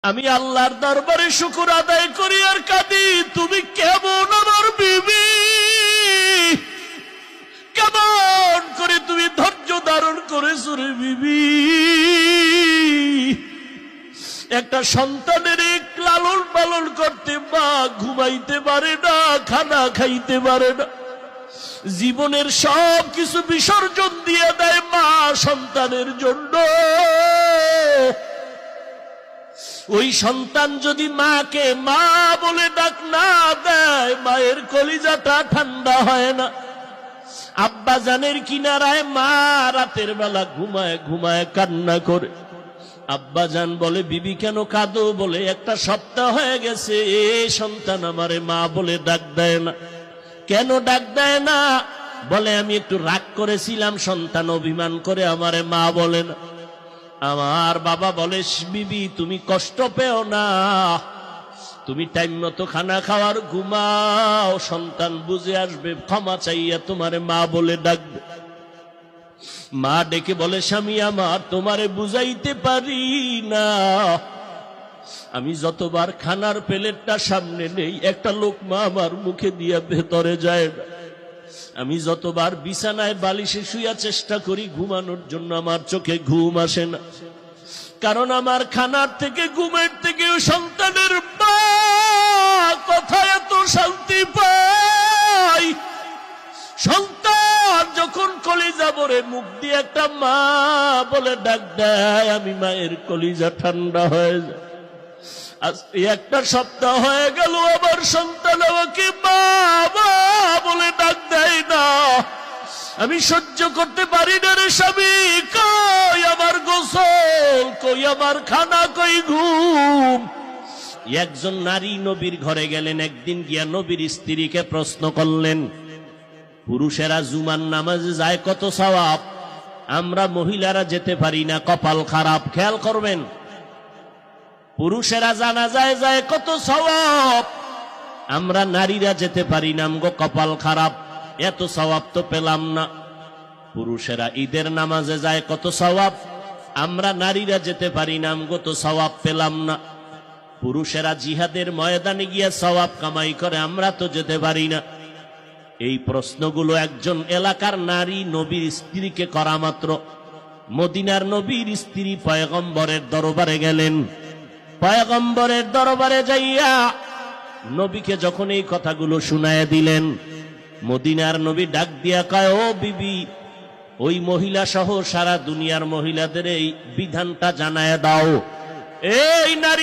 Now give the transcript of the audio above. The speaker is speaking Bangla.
আমি আল্লাহর দরবারে শুকর আদায় করি আর কাঁদি, তুমি কেমন আমার বিবি, কেমন করে তুমি ধৈর্য ধারণ করেছো রে বিবি। একটা সন্তানের লালন পালন করতে মা ঘুমাইতে পারে না, খানা খাইতে পারে না, জীবনের সব কিছু বিসর্জন দিয়ে দেয় মা সন্তানের জন্য। ওই সন্তান যদি মাকে মা বলে ডাক না দেয়, মায়ের কলিজাটা ঠান্ডা হয় না। আব্বা জানের কিনারায় মা রাতের বেলা ঘুমায় ঘুমায় কান্না করে। আব্বা জান বলে, বিবি কেন কাঁদো? বলে, একটা সপ্তাহ হয়ে গেছে এ সন্তান আমারে মা বলে ডাক দেয় না। কেন ডাক দেয় না? বলে, আমি একটু রাগ করেছিলাম, সন্তান অভিমান করে আমারে মা বলে না। আমার বাবা বলে, বিবি তুমি কষ্ট পেও না, তুমি টাইম মতো খানা খাওয়ার ঘুমাও, সন্তান বুঝে আসবে, ক্ষমা চাইয়া তোমারে মা বলে ডাকবে। মা ডেকে বলে, স্বামী আমার, তোমারে বুঝাইতে পারি না, আমি যতবার খানার প্লেটটা সামনে নেই একটা লোকমা আমার মুখে দিয়ে ভেতরে যায় না। আমি যতবার বিছানায় বালিশে শুয়া চেষ্টা করি ঘুমানোর জন্য, আমার চোখে ঘুম আসে না। কারণ আমার খানার থেকে ঘুমের থেকে সন্তানের মা কথা এত শান্তি পাই। সন্তান যখন কলিজা ভরে মুখ দিয়ে একটা মা বলে ডাক দেয়, আমি মায়ের কলিজা ঠান্ডা হয়ে যায়। আজ একটা সপ্তাহ হয়ে গেল আমার সন্তান আমাকে মা মা বলে ডাক দেয় না। আমি সহ্য করতে পারি না রে স্বামী, কই আমার গোসল, কই আমার খানা, কই ঘুম। একজন নারী নবীর ঘরে গেলেন, একদিন গিয়া নবীর স্ত্রীকে প্রশ্ন করলেন, পুরুষেরা জুমার নামাজে যায় কত সওয়াব, আমরা মহিলারা যেতে পারি না, কপাল খারাপ। খেয়াল করবেন, পুরুষেরা জানাজায় যায় কত সওয়াব, আমরা নারীরা যেতে পারি না, আমগো কপাল খারাপ, এত সওয়াব তো পেলাম না। পুরুষেরা ঈদের নামাজে যায় কত সওয়াব, আমরা নারীরা যেতে পারি না, আমগো তো সওয়াব পেলাম না। পুরুষেরা জিহাদের ময়দানে গিয়ে সওয়াব কামাই করে, আমরা তো যেতে পারি না। এই প্রশ্নগুলো একজন এলাকার নারী নবীর স্ত্রীকে করা মাত্র মদিনার নবীর স্ত্রী পয়গম্বরের দরবারে গেলেন। পয়গম্বরের দরবারে যাইয়া নবীকে যখন এই কথাগুলো শুনায় দিলেন, মদিনার নবী ডাক দিয়া কয়, ও বিবি, ওই মহিলা সহ সারা দুনিয়ার মহিলাদের এই বিধানটা জানায় দাও। এই নারীরা